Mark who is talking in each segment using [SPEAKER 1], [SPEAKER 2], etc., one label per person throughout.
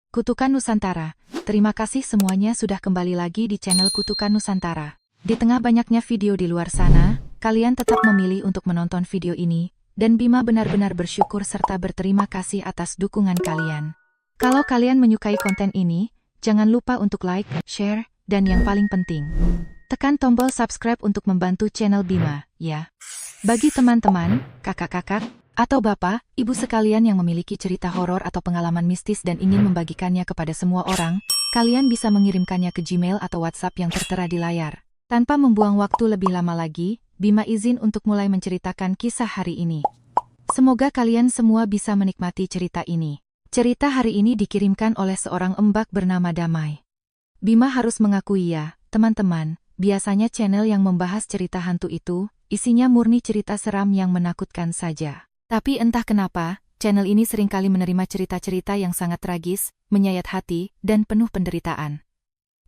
[SPEAKER 1] Kutukan Nusantara. Terima kasih semuanya sudah kembali lagi di channel Kutukan Nusantara. Di tengah banyaknya video di luar sana, kalian tetap memilih untuk menonton video ini, dan Bima benar-benar bersyukur serta berterima kasih atas dukungan kalian. Kalau kalian menyukai konten ini, jangan lupa untuk like, share, dan yang paling penting, tekan tombol subscribe untuk membantu channel Bima, ya. Bagi teman-teman, kakak-kakak, atau bapak, ibu sekalian yang memiliki cerita horor atau pengalaman mistis dan ingin membagikannya kepada semua orang, kalian bisa mengirimkannya ke Gmail atau WhatsApp yang tertera di layar. Tanpa membuang waktu lebih lama lagi, Bima izin untuk mulai menceritakan kisah hari ini. Semoga kalian semua bisa menikmati cerita ini. Cerita hari ini dikirimkan oleh seorang embak bernama Damai. Bima harus mengakui ya, teman-teman, biasanya channel yang membahas cerita hantu itu, isinya murni cerita seram yang menakutkan saja. Tapi entah kenapa, channel ini seringkali menerima cerita-cerita yang sangat tragis, menyayat hati, dan penuh penderitaan.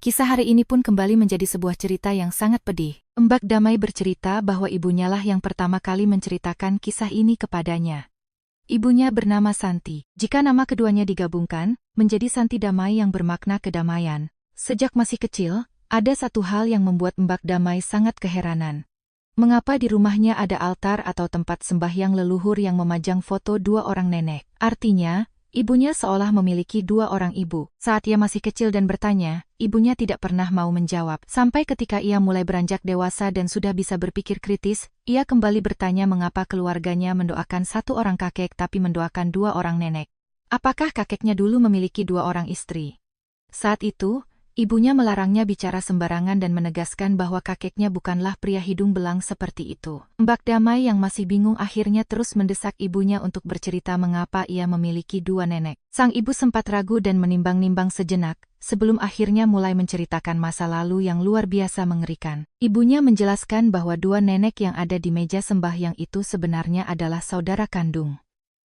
[SPEAKER 1] Kisah hari ini pun kembali menjadi sebuah cerita yang sangat pedih. Embak Damai bercerita bahwa ibunya lah yang pertama kali menceritakan kisah ini kepadanya. Ibunya bernama Santi. Jika nama keduanya digabungkan, menjadi Santi Damai yang bermakna kedamaian. Sejak masih kecil, ada satu hal yang membuat Embak Damai sangat keheranan. Mengapa di rumahnya ada altar atau tempat sembahyang leluhur yang memajang foto dua orang nenek? Artinya, ibunya seolah memiliki dua orang ibu. Saat ia masih kecil dan bertanya, ibunya tidak pernah mau menjawab. Sampai ketika ia mulai beranjak dewasa dan sudah bisa berpikir kritis, ia kembali bertanya mengapa keluarganya mendoakan satu orang kakek tapi mendoakan dua orang nenek. Apakah kakeknya dulu memiliki dua orang istri? Saat itu, ibunya melarangnya bicara sembarangan dan menegaskan bahwa kakeknya bukanlah pria hidung belang seperti itu. Mbak Damai yang masih bingung akhirnya terus mendesak ibunya untuk bercerita mengapa ia memiliki dua nenek. Sang ibu sempat ragu dan menimbang-nimbang sejenak, sebelum akhirnya mulai menceritakan masa lalu yang luar biasa mengerikan. Ibunya menjelaskan bahwa dua nenek yang ada di meja sembahyang itu sebenarnya adalah saudara kandung.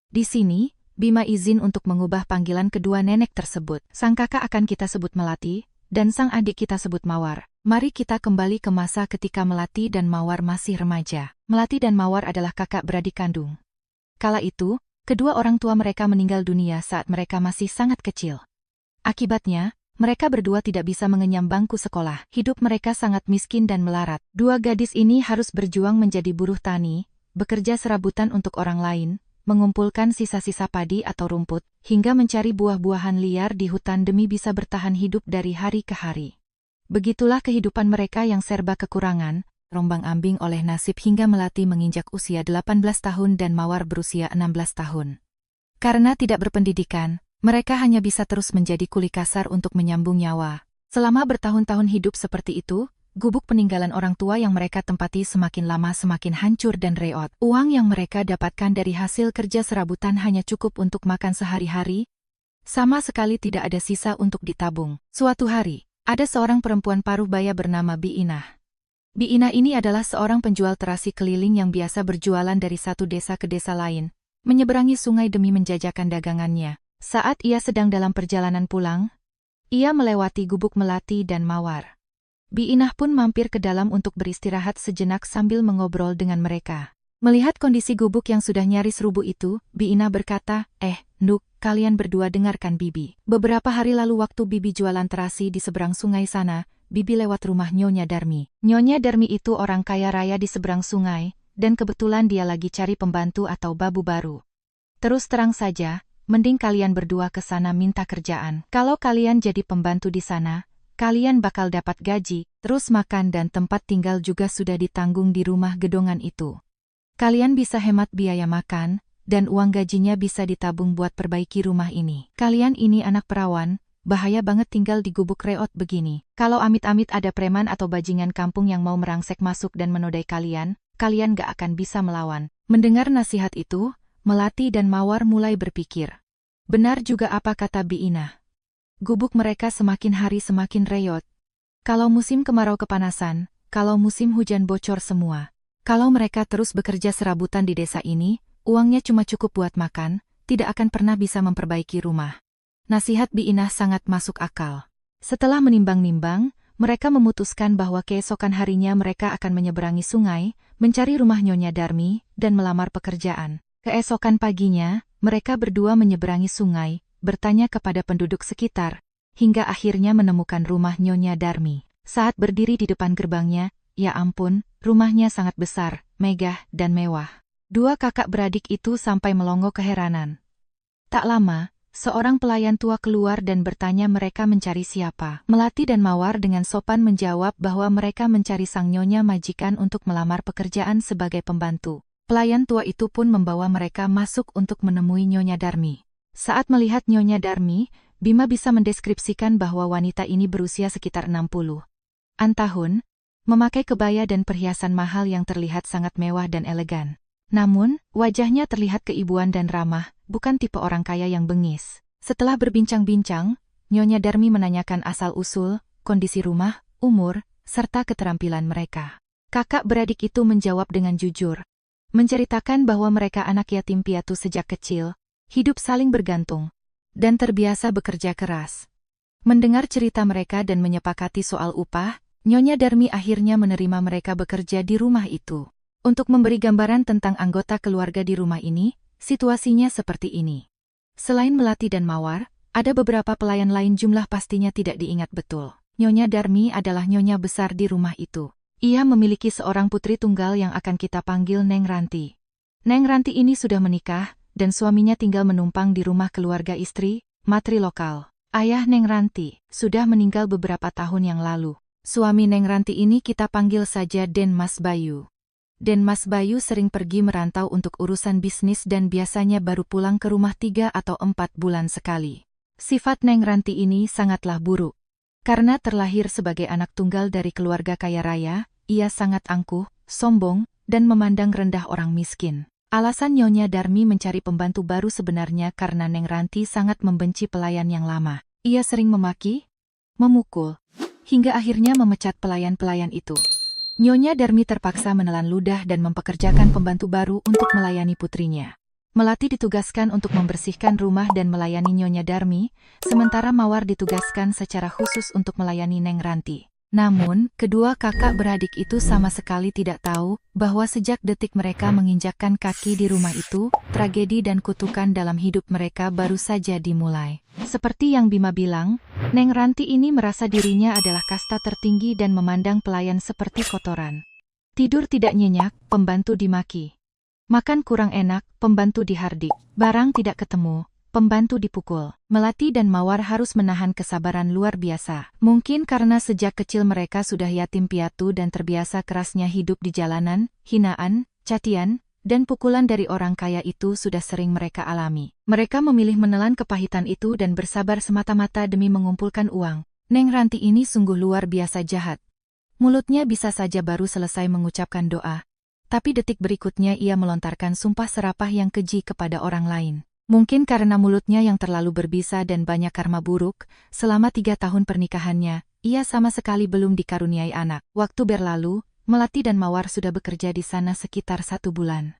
[SPEAKER 1] Di sini, Bima izin untuk mengubah panggilan kedua nenek tersebut. Sang kakak akan kita sebut Melati, dan sang adik kita sebut Mawar. Mari kita kembali ke masa ketika Melati dan Mawar masih remaja. Melati dan Mawar adalah kakak beradik kandung. Kala itu, kedua orang tua mereka meninggal dunia saat mereka masih sangat kecil. Akibatnya, mereka berdua tidak bisa mengenyam bangku sekolah. Hidup mereka sangat miskin dan melarat. Dua gadis ini harus berjuang menjadi buruh tani, bekerja serabutan untuk orang lain, mengumpulkan sisa-sisa padi atau rumput, hingga mencari buah-buahan liar di hutan demi bisa bertahan hidup dari hari ke hari. Begitulah kehidupan mereka yang serba kekurangan, rombang-ambing oleh nasib hingga Melati menginjak usia 18 tahun dan Mawar berusia 16 tahun. Karena tidak berpendidikan, mereka hanya bisa terus menjadi kuli kasar untuk menyambung nyawa. Selama bertahun-tahun hidup seperti itu, gubuk peninggalan orang tua yang mereka tempati semakin lama semakin hancur dan reot. Uang yang mereka dapatkan dari hasil kerja serabutan hanya cukup untuk makan sehari-hari. Sama sekali tidak ada sisa untuk ditabung. Suatu hari, ada seorang perempuan paruh baya bernama Bi Inah. Bi Inah ini adalah seorang penjual terasi keliling yang biasa berjualan dari satu desa ke desa lain, menyeberangi sungai demi menjajakan dagangannya. Saat ia sedang dalam perjalanan pulang, ia melewati gubuk Melati dan Mawar. Bi Inah pun mampir ke dalam untuk beristirahat sejenak sambil mengobrol dengan mereka. Melihat kondisi gubuk yang sudah nyaris rubuh itu, Bi Inah berkata, Nduk, kalian berdua dengarkan Bibi. Beberapa hari lalu waktu Bibi jualan terasi di seberang sungai sana, Bibi lewat rumah Nyonya Darmi. Nyonya Darmi itu orang kaya raya di seberang sungai, dan kebetulan dia lagi cari pembantu atau babu baru. Terus terang saja, mending kalian berdua ke sana minta kerjaan. Kalau kalian jadi pembantu di sana, kalian bakal dapat gaji, terus makan dan tempat tinggal juga sudah ditanggung di rumah gedongan itu. Kalian bisa hemat biaya makan, dan uang gajinya bisa ditabung buat perbaiki rumah ini. Kalian ini anak perawan, bahaya banget tinggal di gubuk reot begini. Kalau amit-amit ada preman atau bajingan kampung yang mau merangsek masuk dan menodai kalian, kalian gak akan bisa melawan. Mendengar nasihat itu, Melati dan Mawar mulai berpikir. Benar juga apa kata Bi Inah. Gubuk mereka semakin hari semakin reot. Kalau musim kemarau kepanasan, kalau musim hujan bocor semua. Kalau mereka terus bekerja serabutan di desa ini, uangnya cuma cukup buat makan, tidak akan pernah bisa memperbaiki rumah. Nasihat Bi Inah sangat masuk akal. Setelah menimbang-nimbang, mereka memutuskan bahwa keesokan harinya mereka akan menyeberangi sungai, mencari rumah Nyonya Darmi, dan melamar pekerjaan. Keesokan paginya, mereka berdua menyeberangi sungai, bertanya kepada penduduk sekitar, hingga akhirnya menemukan rumah Nyonya Darmi. Saat berdiri di depan gerbangnya, ya ampun, rumahnya sangat besar, megah, dan mewah. Dua kakak beradik itu sampai melongo keheranan. Tak lama, seorang pelayan tua keluar dan bertanya mereka mencari siapa. Melati dan Mawar dengan sopan menjawab bahwa mereka mencari sang nyonya majikan untuk melamar pekerjaan sebagai pembantu. Pelayan tua itu pun membawa mereka masuk untuk menemui Nyonya Darmi. Saat melihat Nyonya Darmi, Bima bisa mendeskripsikan bahwa wanita ini berusia sekitar 60-an tahun, memakai kebaya dan perhiasan mahal yang terlihat sangat mewah dan elegan. Namun, wajahnya terlihat keibuan dan ramah, bukan tipe orang kaya yang bengis. Setelah berbincang-bincang, Nyonya Darmi menanyakan asal-usul, kondisi rumah, umur, serta keterampilan mereka. Kakak beradik itu menjawab dengan jujur, menceritakan bahwa mereka anak yatim piatu sejak kecil, hidup saling bergantung, dan terbiasa bekerja keras. Mendengar cerita mereka dan menyepakati soal upah, Nyonya Darmi akhirnya menerima mereka bekerja di rumah itu. Untuk memberi gambaran tentang anggota keluarga di rumah ini, situasinya seperti ini. Selain Melati dan Mawar, ada beberapa pelayan lain jumlah pastinya tidak diingat betul. Nyonya Darmi adalah nyonya besar di rumah itu. Ia memiliki seorang putri tunggal yang akan kita panggil Neng Ranti. Neng Ranti ini sudah menikah, dan suaminya tinggal menumpang di rumah keluarga istri, matri lokal. Ayah Neng Ranti sudah meninggal beberapa tahun yang lalu. Suami Neng Ranti ini kita panggil saja Den Mas Bayu. Den Mas Bayu sering pergi merantau untuk urusan bisnis dan biasanya baru pulang ke rumah 3 atau 4 bulan sekali. Sifat Neng Ranti ini sangatlah buruk. Karena terlahir sebagai anak tunggal dari keluarga kaya raya, ia sangat angkuh, sombong, dan memandang rendah orang miskin. Alasan Nyonya Darmi mencari pembantu baru sebenarnya karena Neng Ranti sangat membenci pelayan yang lama. Ia sering memaki, memukul, hingga akhirnya memecat pelayan-pelayan itu. Nyonya Darmi terpaksa menelan ludah dan mempekerjakan pembantu baru untuk melayani putrinya. Melati ditugaskan untuk membersihkan rumah dan melayani Nyonya Darmi, sementara Mawar ditugaskan secara khusus untuk melayani Neng Ranti. Namun, kedua kakak beradik itu sama sekali tidak tahu bahwa sejak detik mereka menginjakkan kaki di rumah itu, tragedi dan kutukan dalam hidup mereka baru saja dimulai. Seperti yang Bima bilang, Neng Ranti ini merasa dirinya adalah kasta tertinggi dan memandang pelayan seperti kotoran. Tidur tidak nyenyak, pembantu dimaki. Makan kurang enak, pembantu dihardik. Barang tidak ketemu, pembantu dipukul. Melati dan Mawar harus menahan kesabaran luar biasa. Mungkin karena sejak kecil mereka sudah yatim piatu dan terbiasa kerasnya hidup di jalanan, hinaan, cacian, dan pukulan dari orang kaya itu sudah sering mereka alami. Mereka memilih menelan kepahitan itu dan bersabar semata-mata demi mengumpulkan uang. Neng Ranti ini sungguh luar biasa jahat. Mulutnya bisa saja baru selesai mengucapkan doa, tapi detik berikutnya ia melontarkan sumpah serapah yang keji kepada orang lain. Mungkin karena mulutnya yang terlalu berbisa dan banyak karma buruk, selama 3 tahun pernikahannya, ia sama sekali belum dikaruniai anak. Waktu berlalu, Melati dan Mawar sudah bekerja di sana sekitar 1 bulan.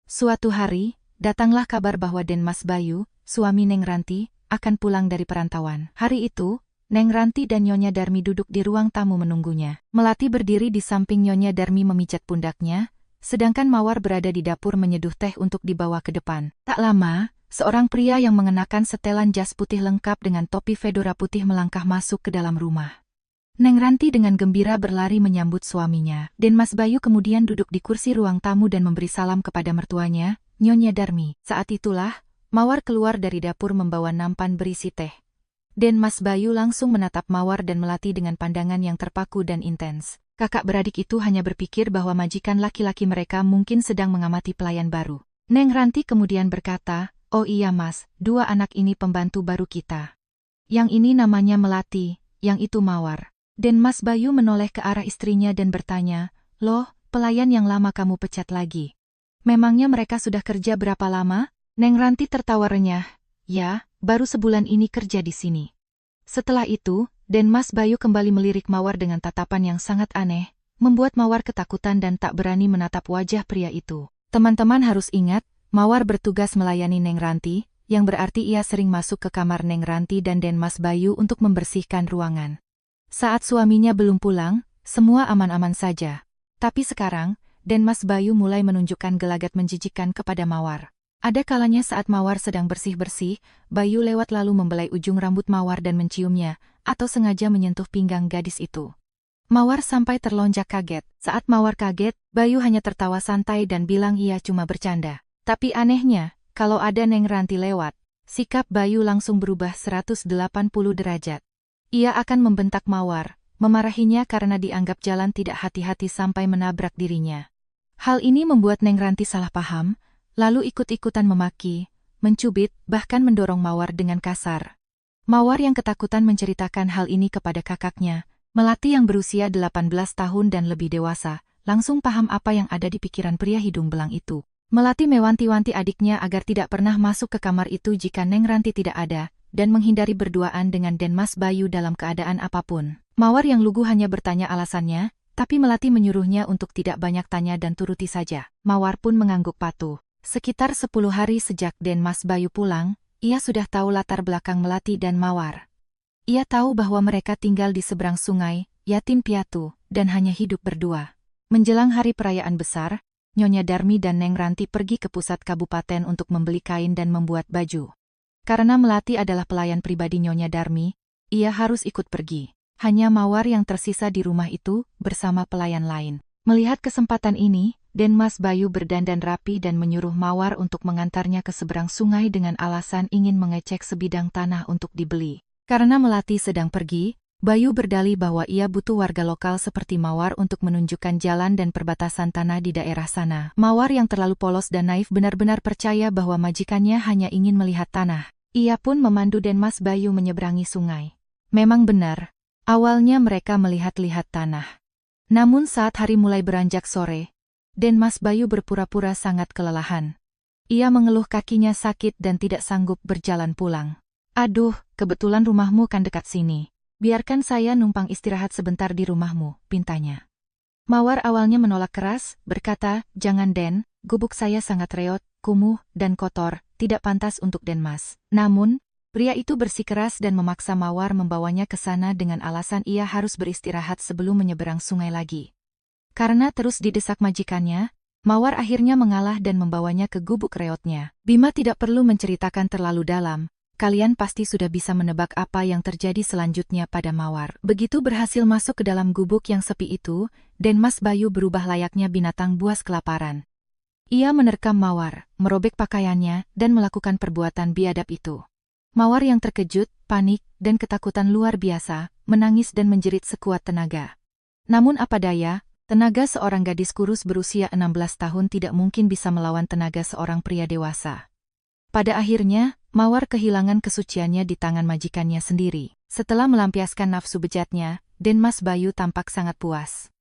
[SPEAKER 1] Suatu hari, datanglah kabar bahwa Den Mas Bayu, suami Neng Ranti, akan pulang dari perantauan. Hari itu, Neng Ranti dan Nyonya Darmi duduk di ruang tamu menunggunya. Melati berdiri di samping Nyonya Darmi memijat pundaknya, sedangkan Mawar berada di dapur menyeduh teh untuk dibawa ke depan. Tak lama, seorang pria yang mengenakan setelan jas putih lengkap dengan topi fedora putih melangkah masuk ke dalam rumah. Neng Ranti dengan gembira berlari menyambut suaminya. Den Mas Bayu kemudian duduk di kursi ruang tamu dan memberi salam kepada mertuanya, Nyonya Darmi. Saat itulah, Mawar keluar dari dapur membawa nampan berisi teh. Den Mas Bayu langsung menatap Mawar dan Melati dengan pandangan yang terpaku dan intens. Kakak beradik itu hanya berpikir bahwa majikan laki-laki mereka mungkin sedang mengamati pelayan baru. Neng Ranti kemudian berkata, "Oh iya Mas, 2 anak ini pembantu baru kita. Yang ini namanya Melati, yang itu Mawar." Den Mas Bayu menoleh ke arah istrinya dan bertanya, "Loh, pelayan yang lama kamu pecat lagi? Memangnya mereka sudah kerja berapa lama?" Neng Ranti tertawa renyah, "Ya, baru sebulan ini kerja di sini." Setelah itu, Den Mas Bayu kembali melirik Mawar dengan tatapan yang sangat aneh, membuat Mawar ketakutan dan tak berani menatap wajah pria itu. Teman-teman harus ingat, Mawar bertugas melayani Neng Ranti, yang berarti ia sering masuk ke kamar Neng Ranti dan Den Mas Bayu untuk membersihkan ruangan. Saat suaminya belum pulang, semua aman-aman saja. Tapi sekarang, Den Mas Bayu mulai menunjukkan gelagat menjijikkan kepada Mawar. Ada kalanya saat Mawar sedang bersih-bersih, Bayu lewat lalu membelai ujung rambut Mawar dan menciumnya, atau sengaja menyentuh pinggang gadis itu. Mawar sampai terlonjak kaget. Saat Mawar kaget, Bayu hanya tertawa santai dan bilang ia cuma bercanda. Tapi anehnya, kalau ada Neng Ranti lewat, sikap Bayu langsung berubah 180 derajat. Ia akan membentak Mawar, memarahinya karena dianggap jalan tidak hati-hati sampai menabrak dirinya. Hal ini membuat Neng Ranti salah paham, lalu ikut-ikutan memaki, mencubit, bahkan mendorong Mawar dengan kasar. Mawar yang ketakutan menceritakan hal ini kepada kakaknya, Melati yang berusia 18 tahun dan lebih dewasa, langsung paham apa yang ada di pikiran pria hidung belang itu. Melati mewanti-wanti adiknya agar tidak pernah masuk ke kamar itu jika Neng Ranti tidak ada, dan menghindari berduaan dengan Den Mas Bayu dalam keadaan apapun. Mawar yang lugu hanya bertanya alasannya, tapi Melati menyuruhnya untuk tidak banyak tanya dan turuti saja. Mawar pun mengangguk patuh. Sekitar 10 hari sejak Den Mas Bayu pulang, ia sudah tahu latar belakang Melati dan Mawar. Ia tahu bahwa mereka tinggal di seberang sungai, yatim piatu, dan hanya hidup berdua. Menjelang hari perayaan besar, Nyonya Darmi dan Neng Ranti pergi ke pusat kabupaten untuk membeli kain dan membuat baju. Karena Melati adalah pelayan pribadi Nyonya Darmi, ia harus ikut pergi. Hanya Mawar yang tersisa di rumah itu bersama pelayan lain. Melihat kesempatan ini, Den Mas Bayu berdandan rapi dan menyuruh Mawar untuk mengantarnya ke seberang sungai dengan alasan ingin mengecek sebidang tanah untuk dibeli. Karena Melati sedang pergi, Bayu berdalih bahwa ia butuh warga lokal seperti Mawar untuk menunjukkan jalan dan perbatasan tanah di daerah sana. Mawar yang terlalu polos dan naif benar-benar percaya bahwa majikannya hanya ingin melihat tanah. Ia pun memandu Den Mas Bayu menyeberangi sungai. Memang benar, awalnya mereka melihat-lihat tanah. Namun saat hari mulai beranjak sore, Den Mas Bayu berpura-pura sangat kelelahan. Ia mengeluh kakinya sakit dan tidak sanggup berjalan pulang. Aduh, kebetulan rumahmu kan dekat sini. Biarkan saya numpang istirahat sebentar di rumahmu, pintanya. Mawar awalnya menolak keras, berkata, jangan Den, gubuk saya sangat reot, kumuh, dan kotor, tidak pantas untuk Den Mas. Namun, pria itu bersikeras dan memaksa Mawar membawanya ke sana dengan alasan ia harus beristirahat sebelum menyeberang sungai lagi. Karena terus didesak majikannya, Mawar akhirnya mengalah dan membawanya ke gubuk reotnya. Bima tidak perlu menceritakan terlalu dalam, kalian pasti sudah bisa menebak apa yang terjadi selanjutnya pada Mawar. Begitu berhasil masuk ke dalam gubuk yang sepi itu, Den Mas Bayu berubah layaknya binatang buas kelaparan. Ia menerkam Mawar, merobek pakaiannya, dan melakukan perbuatan biadab itu. Mawar yang terkejut, panik, dan ketakutan luar biasa, menangis dan menjerit sekuat tenaga. Namun apa daya, tenaga seorang gadis kurus berusia 16 tahun tidak mungkin bisa melawan tenaga seorang pria dewasa. Pada akhirnya, Mawar kehilangan kesuciannya di tangan majikannya sendiri. Setelah melampiaskan nafsu bejatnya, Den Mas Bayu tampak sangat puas.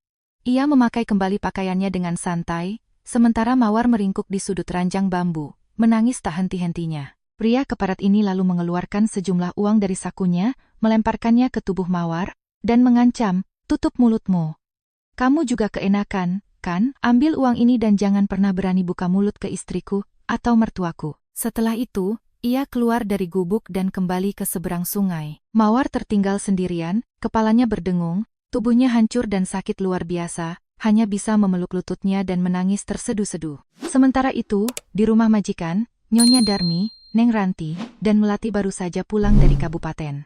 [SPEAKER 1] Ia memakai kembali pakaiannya dengan santai, sementara Mawar meringkuk di sudut ranjang bambu, menangis tak henti-hentinya. Pria keparat ini lalu mengeluarkan sejumlah uang dari sakunya, melemparkannya ke tubuh Mawar, dan mengancam, tutup mulutmu. Kamu juga keenakan, kan? Ambil uang ini dan jangan pernah berani buka mulut ke istriku, atau mertuaku. Setelah itu, ia keluar dari gubuk dan kembali ke seberang sungai. Mawar tertinggal sendirian, kepalanya berdengung, tubuhnya hancur dan sakit luar biasa, hanya bisa memeluk lututnya dan menangis terseduh-seduh. Sementara itu, di rumah majikan, Nyonya Darmi, Neng Ranti, dan Melati baru saja pulang dari kabupaten.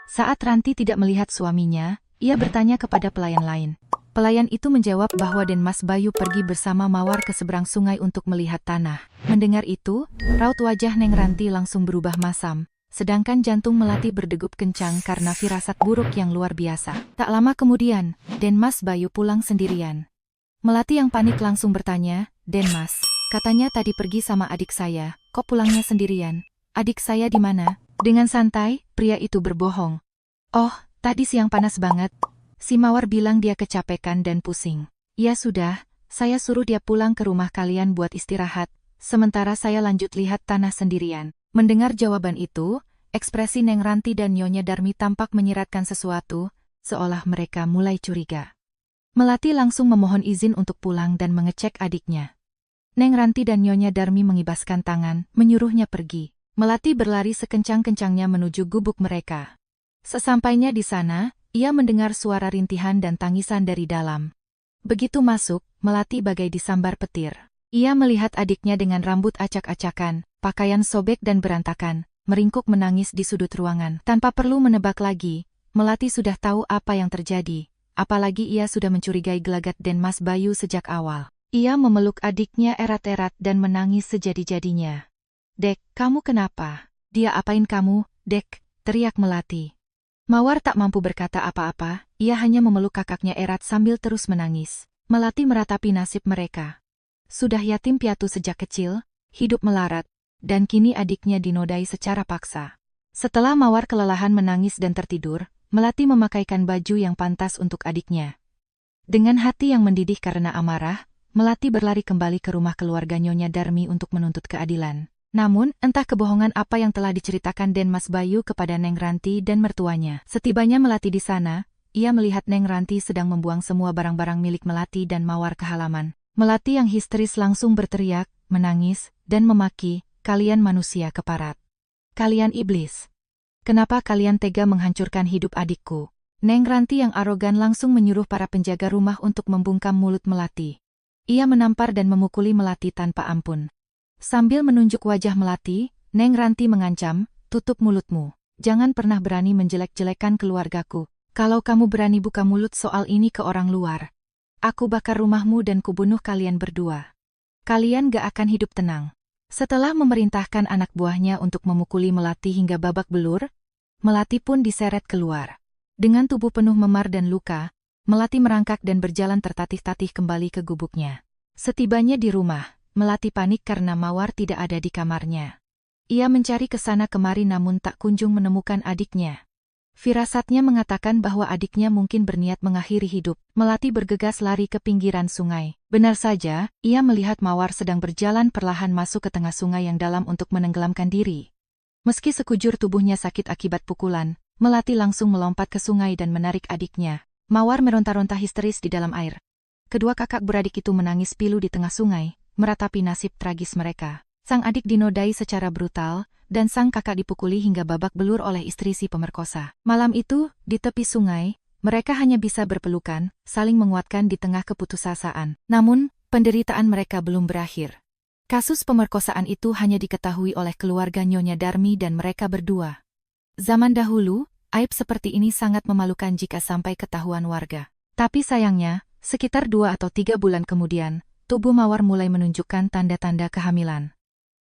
[SPEAKER 1] Saat Ranti tidak melihat suaminya, ia bertanya kepada pelayan lain. Pelayan itu menjawab bahwa Den Mas Bayu pergi bersama Mawar ke seberang sungai untuk melihat tanah. Mendengar itu, raut wajah Neng Ranti langsung berubah masam, sedangkan jantung Melati berdegup kencang karena firasat buruk yang luar biasa. Tak lama kemudian, Den Mas Bayu pulang sendirian. Melati yang panik langsung bertanya, Den Mas, katanya tadi pergi sama adik saya, kok pulangnya sendirian? Adik saya di mana? Dengan santai, pria itu berbohong. Oh, tadi siang panas banget. Si Mawar bilang dia kecapekan dan pusing. Ya sudah, saya suruh dia pulang ke rumah kalian buat istirahat, sementara saya lanjut lihat tanah sendirian. Mendengar jawaban itu, ekspresi Neng Ranti dan Nyonya Darmi tampak menyiratkan sesuatu, seolah mereka mulai curiga. Melati langsung memohon izin untuk pulang dan mengecek adiknya. Neng Ranti dan Nyonya Darmi mengibaskan tangan, menyuruhnya pergi. Melati berlari sekencang-kencangnya menuju gubuk mereka. Sesampainya di sana, ia mendengar suara rintihan dan tangisan dari dalam. Begitu masuk, Melati bagai disambar petir. Ia melihat adiknya dengan rambut acak-acakan, pakaian sobek dan berantakan, meringkuk menangis di sudut ruangan. Tanpa perlu menebak lagi, Melati sudah tahu apa yang terjadi, apalagi ia sudah mencurigai gelagat Den Mas Bayu sejak awal. Ia memeluk adiknya erat-erat dan menangis sejadi-jadinya. "Dek, kamu kenapa?" "Dia apain kamu, Dek?" teriak Melati. Mawar tak mampu berkata apa-apa, ia hanya memeluk kakaknya erat sambil terus menangis. Melati meratapi nasib mereka. Sudah yatim piatu sejak kecil, hidup melarat, dan kini adiknya dinodai secara paksa. Setelah Mawar kelelahan menangis dan tertidur, Melati memakaikan baju yang pantas untuk adiknya. Dengan hati yang mendidih karena amarah, Melati berlari kembali ke rumah keluarga Nyonya Darmi untuk menuntut keadilan. Namun, entah kebohongan apa yang telah diceritakan Den Mas Bayu kepada Neng Ranti dan mertuanya. Setibanya Melati di sana, ia melihat Neng Ranti sedang membuang semua barang-barang milik Melati dan Mawar ke halaman. Melati yang histeris langsung berteriak, menangis, dan memaki, "Kalian manusia keparat. Kalian iblis. Kenapa kalian tega menghancurkan hidup adikku?" Neng Ranti yang arogan langsung menyuruh para penjaga rumah untuk membungkam mulut Melati. Ia menampar dan memukuli Melati tanpa ampun. Sambil menunjuk wajah Melati, Neng Ranti mengancam, "Tutup mulutmu. Jangan pernah berani menjelek-jelekan keluargaku. Kalau kamu berani buka mulut soal ini ke orang luar, aku bakar rumahmu dan kubunuh kalian berdua. Kalian gak akan hidup tenang." Setelah memerintahkan anak buahnya untuk memukuli Melati hingga babak belur, Melati pun diseret keluar. Dengan tubuh penuh memar dan luka, Melati merangkak dan berjalan tertatih-tatih kembali ke gubuknya. Setibanya di rumah, Melati panik karena Mawar tidak ada di kamarnya. Ia mencari ke sana kemari namun tak kunjung menemukan adiknya. Firasatnya mengatakan bahwa adiknya mungkin berniat mengakhiri hidup. Melati bergegas lari ke pinggiran sungai. Benar saja, ia melihat Mawar sedang berjalan perlahan masuk ke tengah sungai yang dalam untuk menenggelamkan diri. Meski sekujur tubuhnya sakit akibat pukulan, Melati langsung melompat ke sungai dan menarik adiknya. Mawar meronta-ronta histeris di dalam air. Kedua kakak beradik itu menangis pilu di tengah sungai, meratapi nasib tragis mereka. Sang adik dinodai secara brutal, dan sang kakak dipukuli hingga babak belur oleh istri si pemerkosa. Malam itu, di tepi sungai, mereka hanya bisa berpelukan, saling menguatkan di tengah keputusasaan. Namun, penderitaan mereka belum berakhir. Kasus pemerkosaan itu hanya diketahui oleh keluarga Nyonya Darmi dan mereka berdua. Zaman dahulu, aib seperti ini sangat memalukan jika sampai ketahuan warga. Tapi sayangnya, sekitar 2 atau 3 bulan kemudian, tubuh Mawar mulai menunjukkan tanda-tanda kehamilan.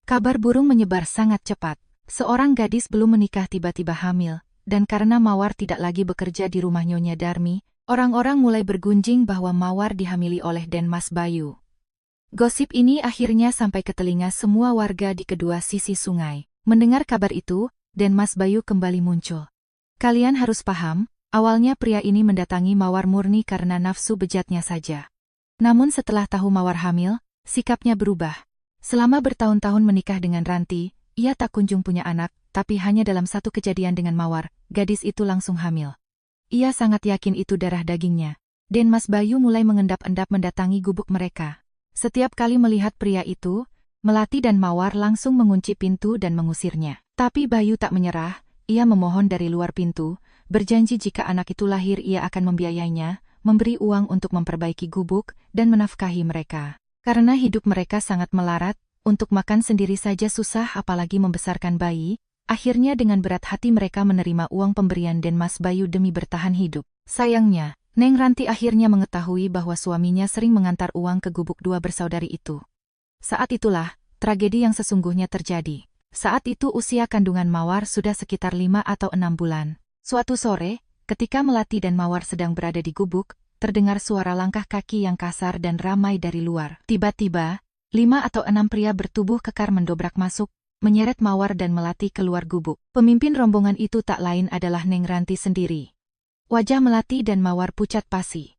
[SPEAKER 1] Kabar burung menyebar sangat cepat. Seorang gadis belum menikah tiba-tiba hamil, dan karena Mawar tidak lagi bekerja di rumah Nyonya Darmi, orang-orang mulai bergunjing bahwa Mawar dihamili oleh Den Mas Bayu. Gosip ini akhirnya sampai ke telinga semua warga di kedua sisi sungai. Mendengar kabar itu, Den Mas Bayu kembali muncul. Kalian harus paham, awalnya pria ini mendatangi Mawar murni karena nafsu bejatnya saja. Namun setelah tahu Mawar hamil, sikapnya berubah. Selama bertahun-tahun menikah dengan Ranti, ia tak kunjung punya anak, tapi hanya dalam satu kejadian dengan Mawar, gadis itu langsung hamil. Ia sangat yakin itu darah dagingnya. Den Mas Bayu mulai mengendap-endap mendatangi gubuk mereka. Setiap kali melihat pria itu, Melati dan Mawar langsung mengunci pintu dan mengusirnya. Tapi Bayu tak menyerah, ia memohon dari luar pintu, berjanji jika anak itu lahir ia akan membiayainya, memberi uang untuk memperbaiki gubuk, dan menafkahi mereka. Karena hidup mereka sangat melarat, untuk makan sendiri saja susah apalagi membesarkan bayi, akhirnya dengan berat hati mereka menerima uang pemberian Den Mas Bayu demi bertahan hidup. Sayangnya, Neng Ranti akhirnya mengetahui bahwa suaminya sering mengantar uang ke gubuk dua bersaudari itu. Saat itulah, tragedi yang sesungguhnya terjadi. Saat itu usia kandungan Mawar sudah sekitar 5 atau 6 bulan. Suatu sore, ketika Melati dan Mawar sedang berada di gubuk, terdengar suara langkah kaki yang kasar dan ramai dari luar. Tiba-tiba, 5 atau 6 pria bertubuh kekar mendobrak masuk, menyeret Mawar dan Melati keluar gubuk. Pemimpin rombongan itu tak lain adalah Neng Ranti sendiri. Wajah Melati dan Mawar pucat pasi.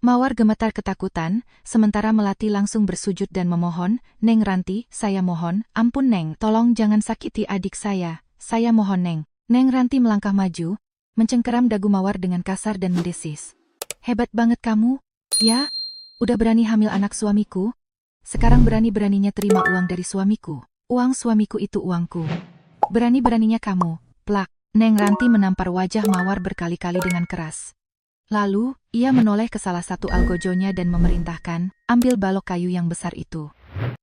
[SPEAKER 1] Mawar gemetar ketakutan, sementara Melati langsung bersujud dan memohon, "Neng Ranti, saya mohon, ampun Neng, tolong jangan sakiti adik saya mohon Neng." Neng Ranti melangkah maju, mencengkeram dagu Mawar dengan kasar dan mendesis. "Hebat banget kamu, ya? Udah berani hamil anak suamiku? Sekarang berani-beraninya terima uang dari suamiku. Uang suamiku itu uangku. Berani-beraninya kamu." Plak, Neng Ranti menampar wajah Mawar berkali-kali dengan keras. Lalu, ia menoleh ke salah satu algojonya dan memerintahkan, "Ambil balok kayu yang besar itu.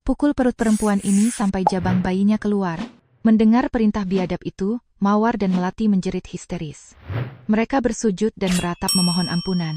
[SPEAKER 1] Pukul perut perempuan ini sampai jabang bayinya keluar. Mendengar perintah biadab itu, Mawar dan Melati menjerit histeris. Mereka bersujud dan meratap memohon ampunan.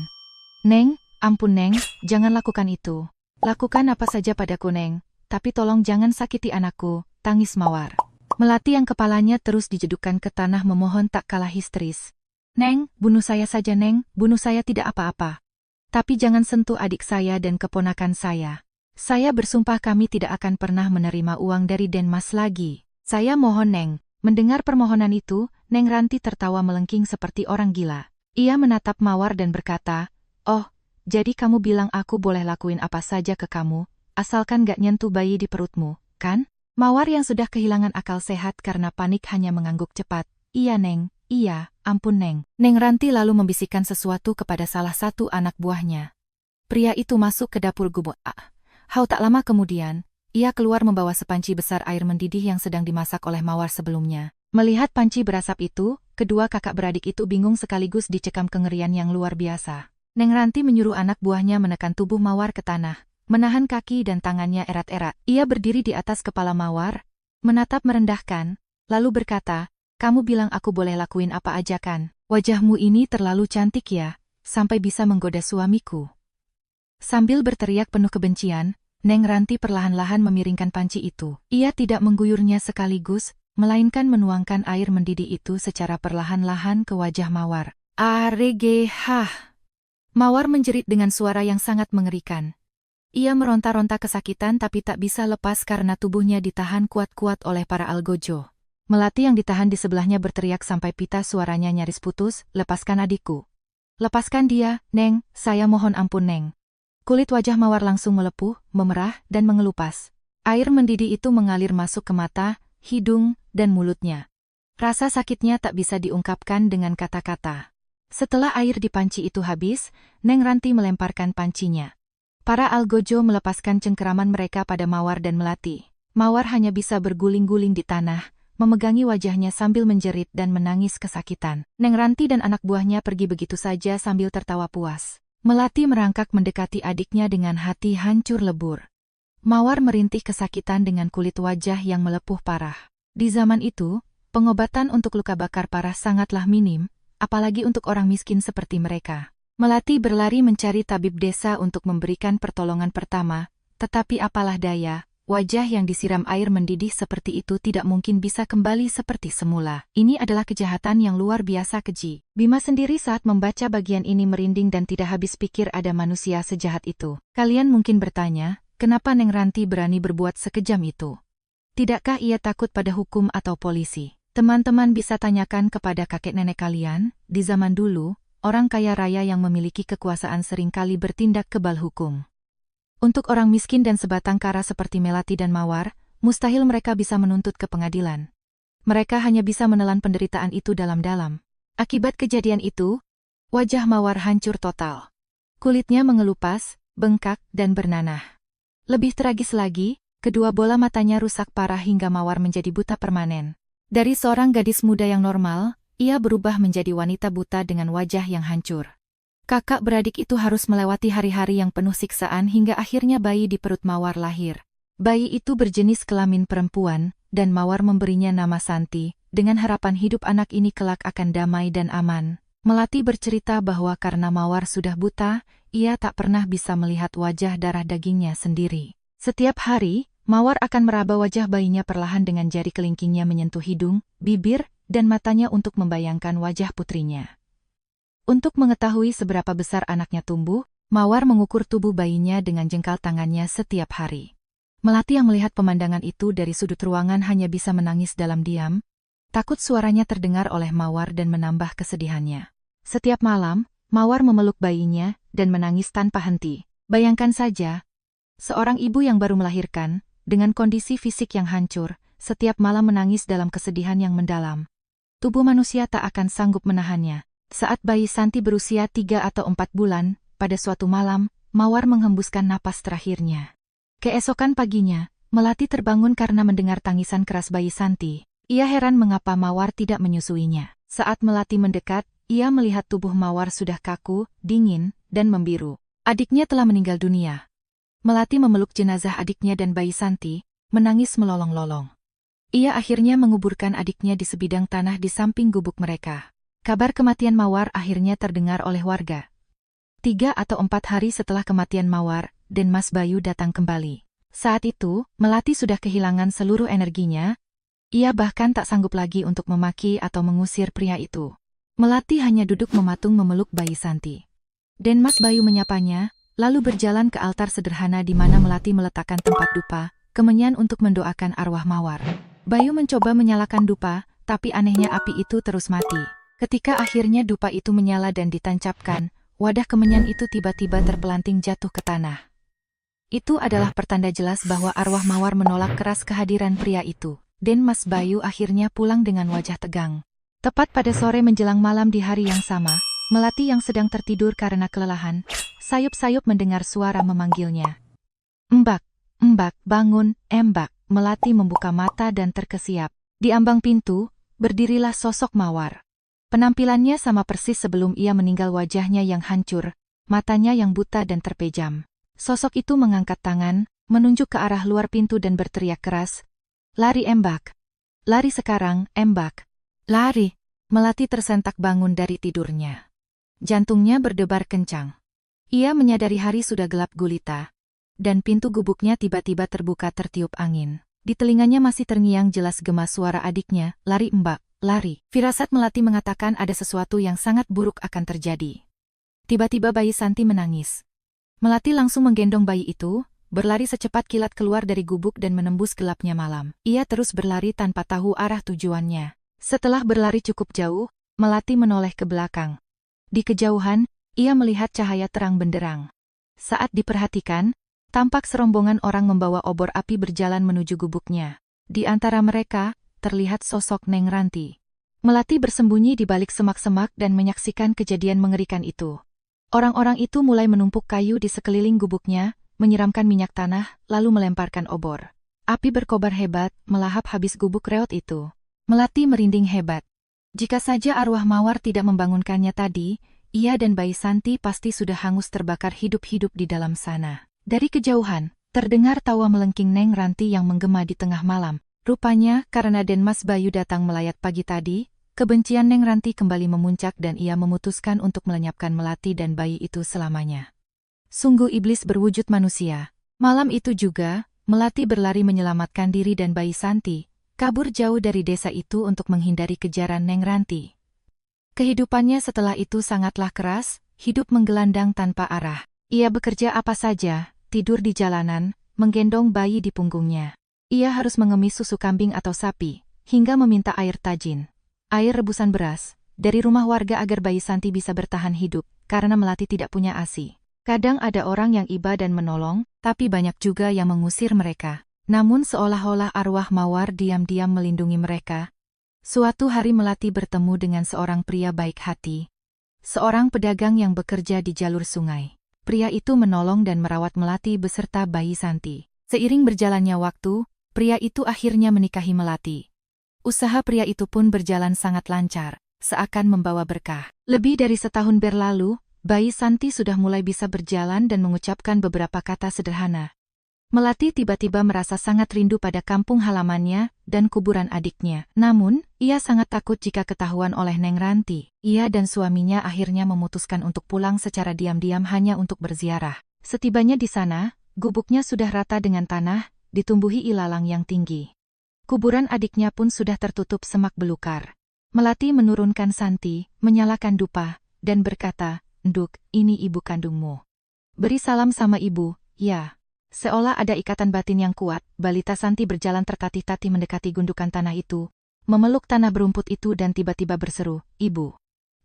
[SPEAKER 1] Neng, ampun Neng, jangan lakukan itu. Lakukan apa saja padaku Neng, tapi tolong jangan sakiti anakku, tangis Mawar. Melati yang kepalanya terus dijedukkan ke tanah memohon tak kalah histeris. Neng, bunuh saya saja Neng, bunuh saya tidak apa-apa. Tapi jangan sentuh adik saya dan keponakan saya. Saya bersumpah kami tidak akan pernah menerima uang dari Denmas lagi. Saya mohon Neng. Mendengar permohonan itu, Neng Ranti tertawa melengking seperti orang gila. Ia menatap Mawar dan berkata, "Oh, jadi kamu bilang aku boleh lakuin apa saja ke kamu, asalkan gak nyentuh bayi di perutmu, kan?" Mawar yang sudah kehilangan akal sehat karena panik hanya mengangguk cepat. "Iya Neng, iya, ampun Neng." Neng Ranti lalu membisikkan sesuatu kepada salah satu anak buahnya. Pria itu masuk ke dapur gubuk. Tak lama kemudian, ia keluar membawa sepanci besar air mendidih yang sedang dimasak oleh Mawar sebelumnya. Melihat panci berasap itu, kedua kakak beradik itu bingung sekaligus dicekam kengerian yang luar biasa. Neng Ranti menyuruh anak buahnya menekan tubuh Mawar ke tanah, menahan kaki dan tangannya erat-erat. Ia berdiri di atas kepala Mawar, menatap merendahkan, lalu berkata, "Kamu bilang aku boleh lakuin apa aja kan? Wajahmu ini terlalu cantik ya, sampai bisa menggoda suamiku." Sambil berteriak penuh kebencian, Neng Ranti perlahan-lahan memiringkan panci itu. Ia tidak mengguyurnya sekaligus, melainkan menuangkan air mendidih itu secara perlahan-lahan ke wajah Mawar. "Aregehah!" Mawar menjerit dengan suara yang sangat mengerikan. Ia meronta-ronta kesakitan tapi tak bisa lepas karena tubuhnya ditahan kuat-kuat oleh para algojo. Melati yang ditahan di sebelahnya berteriak sampai pita suaranya nyaris putus, "Lepaskan adikku. Lepaskan dia, Neng, saya mohon ampun Neng." Kulit wajah Mawar langsung melepuh, memerah, dan mengelupas. Air mendidih itu mengalir masuk ke mata, hidung, dan mulutnya. Rasa sakitnya tak bisa diungkapkan dengan kata-kata. Setelah air di panci itu habis, Neng Ranti melemparkan pancinya. Para algojo melepaskan cengkeraman mereka pada Mawar dan Melati. Mawar hanya bisa berguling-guling di tanah, memegangi wajahnya sambil menjerit dan menangis kesakitan. Neng Ranti dan anak buahnya pergi begitu saja sambil tertawa puas. Melati merangkak mendekati adiknya dengan hati hancur lebur. Mawar merintih kesakitan dengan kulit wajah yang melepuh parah. Di zaman itu, pengobatan untuk luka bakar parah sangatlah minim, apalagi untuk orang miskin seperti mereka. Melati berlari mencari tabib desa untuk memberikan pertolongan pertama, tetapi apalah daya, wajah yang disiram air mendidih seperti itu tidak mungkin bisa kembali seperti semula. Ini adalah kejahatan yang luar biasa keji. Bima sendiri saat membaca bagian ini merinding dan tidak habis pikir ada manusia sejahat itu. Kalian mungkin bertanya, kenapa Neng Ranti berani berbuat sekejam itu? Tidakkah ia takut pada hukum atau polisi? Teman-teman bisa tanyakan kepada kakek nenek kalian, di zaman dulu, orang kaya raya yang memiliki kekuasaan seringkali bertindak kebal hukum. Untuk orang miskin dan sebatang kara seperti Melati dan Mawar, mustahil mereka bisa menuntut ke pengadilan. Mereka hanya bisa menelan penderitaan itu dalam-dalam. Akibat kejadian itu, wajah Mawar hancur total. Kulitnya mengelupas, bengkak, dan bernanah. Lebih tragis lagi, kedua bola matanya rusak parah hingga Mawar menjadi buta permanen. Dari seorang gadis muda yang normal, ia berubah menjadi wanita buta dengan wajah yang hancur. Kakak beradik itu harus melewati hari-hari yang penuh siksaan hingga akhirnya bayi di perut Mawar lahir. Bayi itu berjenis kelamin perempuan, dan Mawar memberinya nama Santi, dengan harapan hidup anak ini kelak akan damai dan aman. Melati bercerita bahwa karena Mawar sudah buta, ia tak pernah bisa melihat wajah darah dagingnya sendiri. Setiap hari, Mawar akan meraba wajah bayinya perlahan dengan jari kelingkingnya menyentuh hidung, bibir, dan matanya untuk membayangkan wajah putrinya. Untuk mengetahui seberapa besar anaknya tumbuh, Mawar mengukur tubuh bayinya dengan jengkal tangannya setiap hari. Melati yang melihat pemandangan itu dari sudut ruangan hanya bisa menangis dalam diam, takut suaranya terdengar oleh Mawar dan menambah kesedihannya. Setiap malam, Mawar memeluk bayinya dan menangis tanpa henti. Bayangkan saja, seorang ibu yang baru melahirkan, dengan kondisi fisik yang hancur, setiap malam menangis dalam kesedihan yang mendalam. Tubuh manusia tak akan sanggup menahannya. Saat bayi Santi berusia 3 atau 4 bulan, pada suatu malam, Mawar menghembuskan napas terakhirnya. Keesokan paginya, Melati terbangun karena mendengar tangisan keras bayi Santi. Ia heran mengapa Mawar tidak menyusuinya. Saat Melati mendekat, ia melihat tubuh Mawar sudah kaku, dingin, dan membiru. Adiknya telah meninggal dunia. Melati memeluk jenazah adiknya dan bayi Santi, menangis melolong-lolong. Ia akhirnya menguburkan adiknya di sebidang tanah di samping gubuk mereka. Kabar kematian Mawar akhirnya terdengar oleh warga. 3 atau 4 hari setelah kematian Mawar, Mas Bayu datang kembali. Saat itu, Melati sudah kehilangan seluruh energinya. Ia bahkan tak sanggup lagi untuk memaki atau mengusir pria itu. Melati hanya duduk mematung memeluk bayi Santi. Mas Bayu menyapanya, lalu berjalan ke altar sederhana di mana Melati meletakkan tempat dupa, kemenyan untuk mendoakan arwah Mawar. Bayu mencoba menyalakan dupa, tapi anehnya api itu terus mati. Ketika akhirnya dupa itu menyala dan ditancapkan, wadah kemenyan itu tiba-tiba terpelanting jatuh ke tanah. Itu adalah pertanda jelas bahwa arwah Mawar menolak keras kehadiran pria itu. Mas Bayu akhirnya pulang dengan wajah tegang. Tepat pada sore menjelang malam di hari yang sama, Melati yang sedang tertidur karena kelelahan, sayup-sayup mendengar suara memanggilnya. "Mbak, Mbak, bangun, Mbak." Melati membuka mata dan terkesiap. Di ambang pintu, berdirilah sosok Mawar. Penampilannya sama persis sebelum ia meninggal, wajahnya yang hancur, matanya yang buta dan terpejam. Sosok itu mengangkat tangan, menunjuk ke arah luar pintu dan berteriak keras, "Lari Mbak! Lari sekarang, Mbak! Lari!" Melati tersentak bangun dari tidurnya. Jantungnya berdebar kencang. Ia menyadari hari sudah gelap gulita, dan pintu gubuknya tiba-tiba terbuka tertiup angin. Di telinganya masih terngiang jelas gema suara adiknya, "Lari Mbak, lari." Firasat Melati mengatakan ada sesuatu yang sangat buruk akan terjadi. Tiba-tiba bayi Santi menangis. Melati langsung menggendong bayi itu, berlari secepat kilat keluar dari gubuk dan menembus gelapnya malam. Ia terus berlari tanpa tahu arah tujuannya. Setelah berlari cukup jauh, Melati menoleh ke belakang. Di kejauhan, ia melihat cahaya terang benderang. Saat diperhatikan, tampak serombongan orang membawa obor api berjalan menuju gubuknya. Di antara mereka, terlihat sosok Neng Ranti. Melati bersembunyi di balik semak-semak dan menyaksikan kejadian mengerikan itu. Orang-orang itu mulai menumpuk kayu di sekeliling gubuknya, menyiramkan minyak tanah, lalu melemparkan obor. Api berkobar hebat, melahap habis gubuk reot itu. Melati merinding hebat. Jika saja arwah Mawar tidak membangunkannya tadi, ia dan bayi Santi pasti sudah hangus terbakar hidup-hidup di dalam sana. Dari kejauhan, terdengar tawa melengking Neng Ranti yang menggema di tengah malam. Rupanya, karena Mas Bayu datang melayat pagi tadi, kebencian Neng Ranti kembali memuncak dan ia memutuskan untuk melenyapkan Melati dan bayi itu selamanya. Sungguh iblis berwujud manusia. Malam itu juga, Melati berlari menyelamatkan diri dan bayi Santi, kabur jauh dari desa itu untuk menghindari kejaran Neng Ranti. Kehidupannya setelah itu sangatlah keras, hidup menggelandang tanpa arah. Ia bekerja apa saja, tidur di jalanan, menggendong bayi di punggungnya. Ia harus mengemis susu kambing atau sapi, hingga meminta air tajin, air rebusan beras, dari rumah warga agar bayi Santi bisa bertahan hidup, karena Melati tidak punya ASI. Kadang ada orang yang iba dan menolong, tapi banyak juga yang mengusir mereka. Namun seolah-olah arwah Mawar diam-diam melindungi mereka. Suatu hari Melati bertemu dengan seorang pria baik hati. Seorang pedagang yang bekerja di jalur sungai. Pria itu menolong dan merawat Melati beserta bayi Santi. Seiring berjalannya waktu, pria itu akhirnya menikahi Melati. Usaha pria itu pun berjalan sangat lancar, seakan membawa berkah. Lebih dari setahun berlalu, bayi Santi sudah mulai bisa berjalan dan mengucapkan beberapa kata sederhana. Melati tiba-tiba merasa sangat rindu pada kampung halamannya dan kuburan adiknya. Namun, ia sangat takut jika ketahuan oleh Neng Ranti. Ia dan suaminya akhirnya memutuskan untuk pulang secara diam-diam hanya untuk berziarah. Setibanya di sana, gubuknya sudah rata dengan tanah, ditumbuhi ilalang yang tinggi. Kuburan adiknya pun sudah tertutup semak belukar. Melati menurunkan Santi, menyalakan dupa, dan berkata, "Nduk, ini ibu kandungmu. Beri salam sama ibu, ya." Seolah ada ikatan batin yang kuat, balita Santi berjalan tertatih-tatih mendekati gundukan tanah itu, memeluk tanah berumput itu dan tiba-tiba berseru, "Ibu!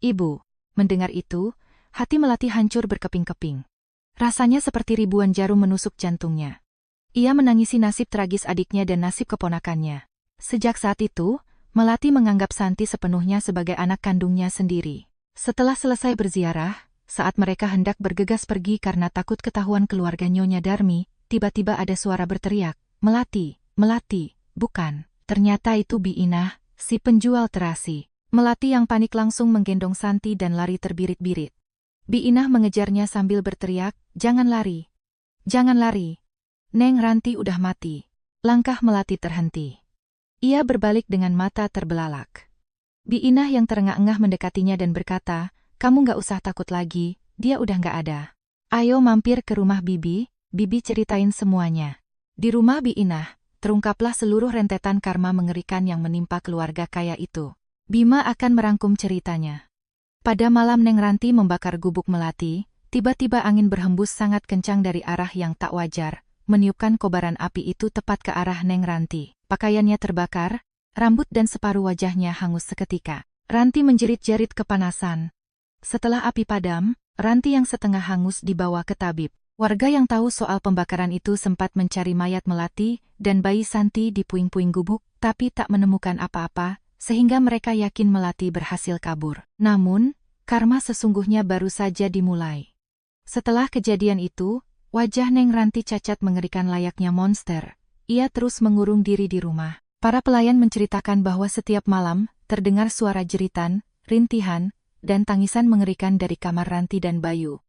[SPEAKER 1] Ibu!" Mendengar itu, hati Melati hancur berkeping-keping. Rasanya seperti ribuan jarum menusuk jantungnya. Ia menangisi nasib tragis adiknya dan nasib keponakannya. Sejak saat itu, Melati menganggap Santi sepenuhnya sebagai anak kandungnya sendiri. Setelah selesai berziarah, saat mereka hendak bergegas pergi karena takut ketahuan keluarga Nyonya Darmi, tiba-tiba ada suara berteriak, "Melati, Melati!" Bukan, ternyata itu Bi Inah, si penjual terasi. Melati yang panik langsung menggendong Santi dan lari terbirit-birit. Bi Inah mengejarnya sambil berteriak, "Jangan lari! Jangan lari. Neng Ranti udah mati. Langkah Melati terhenti. Ia berbalik dengan mata terbelalak. Bi Inah yang terengah-engah mendekatinya dan berkata, "Kamu nggak usah takut lagi, dia udah nggak ada. Ayo mampir ke rumah Bibi, Bibi ceritain semuanya." Di rumah Bi Inah, terungkaplah seluruh rentetan karma mengerikan yang menimpa keluarga kaya itu. Bima akan merangkum ceritanya. Pada malam Neng Ranti membakar gubuk Melati, tiba-tiba angin berhembus sangat kencang dari arah yang tak wajar, meniupkan kobaran api itu tepat ke arah Neng Ranti. Pakaiannya terbakar, rambut dan separuh wajahnya hangus seketika. Ranti menjerit-jerit kepanasan. Setelah api padam, Ranti yang setengah hangus dibawa ke tabib. Warga yang tahu soal pembakaran itu sempat mencari mayat Melati dan bayi Santi di puing-puing gubuk, tapi tak menemukan apa-apa, sehingga mereka yakin Melati berhasil kabur. Namun, karma sesungguhnya baru saja dimulai. Setelah kejadian itu, wajah Neng Ranti cacat mengerikan layaknya monster. Ia terus mengurung diri di rumah. Para pelayan menceritakan bahwa setiap malam, terdengar suara jeritan, rintihan, dan tangisan mengerikan dari kamar Ranti dan Bayu.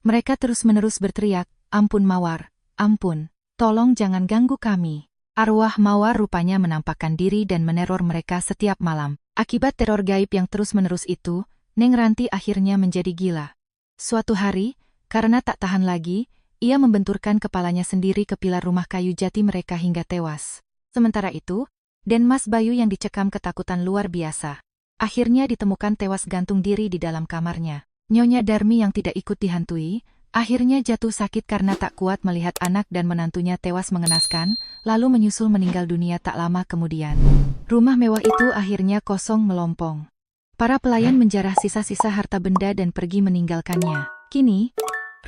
[SPEAKER 1] Mereka terus-menerus berteriak, "Ampun Mawar, ampun, tolong jangan ganggu kami." Arwah Mawar rupanya menampakkan diri dan meneror mereka setiap malam. Akibat teror gaib yang terus-menerus itu, Neng Ranti akhirnya menjadi gila. Suatu hari, karena tak tahan lagi, ia membenturkan kepalanya sendiri ke pilar rumah kayu jati mereka hingga tewas. Sementara itu, Mas Bayu yang dicekam ketakutan luar biasa, akhirnya ditemukan tewas gantung diri di dalam kamarnya. Nyonya Darmi yang tidak ikut dihantui, akhirnya jatuh sakit karena tak kuat melihat anak dan menantunya tewas mengenaskan, lalu menyusul meninggal dunia tak lama kemudian. Rumah mewah itu akhirnya kosong melompong. Para pelayan menjarah sisa-sisa harta benda dan pergi meninggalkannya. Kini,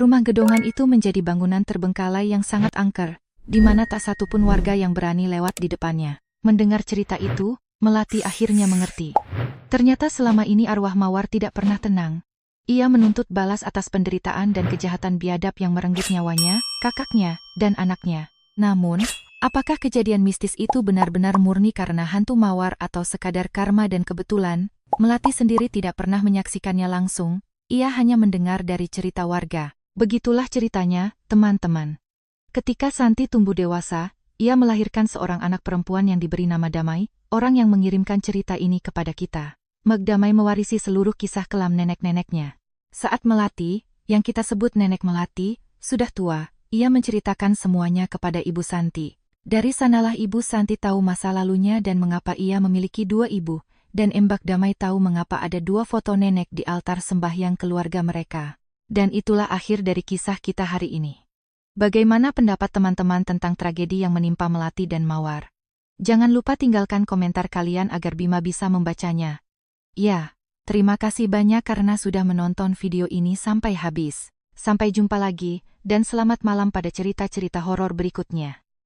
[SPEAKER 1] rumah gedongan itu menjadi bangunan terbengkalai yang sangat angker, di mana tak satupun warga yang berani lewat di depannya. Mendengar cerita itu, Melati akhirnya mengerti. Ternyata selama ini arwah Mawar tidak pernah tenang. Ia menuntut balas atas penderitaan dan kejahatan biadab yang merenggut nyawanya, kakaknya, dan anaknya. Namun, apakah kejadian mistis itu benar-benar murni karena hantu Mawar atau sekadar karma dan kebetulan? Melati sendiri tidak pernah menyaksikannya langsung, ia hanya mendengar dari cerita warga. Begitulah ceritanya, teman-teman. Ketika Santi tumbuh dewasa, ia melahirkan seorang anak perempuan yang diberi nama Damai, orang yang mengirimkan cerita ini kepada kita. Meg Damai mewarisi seluruh kisah kelam nenek-neneknya. Saat Melati, yang kita sebut Nenek Melati, sudah tua, ia menceritakan semuanya kepada Ibu Santi. Dari sanalah Ibu Santi tahu masa lalunya dan mengapa ia memiliki dua ibu, dan Mbak Damai tahu mengapa ada dua foto nenek di altar sembahyang keluarga mereka. Dan itulah akhir dari kisah kita hari ini. Bagaimana pendapat teman-teman tentang tragedi yang menimpa Melati dan Mawar? Jangan lupa tinggalkan komentar kalian agar Bima bisa membacanya. Ya, terima kasih banyak karena sudah menonton video ini sampai habis. Sampai jumpa lagi, dan selamat malam pada cerita-cerita horor berikutnya.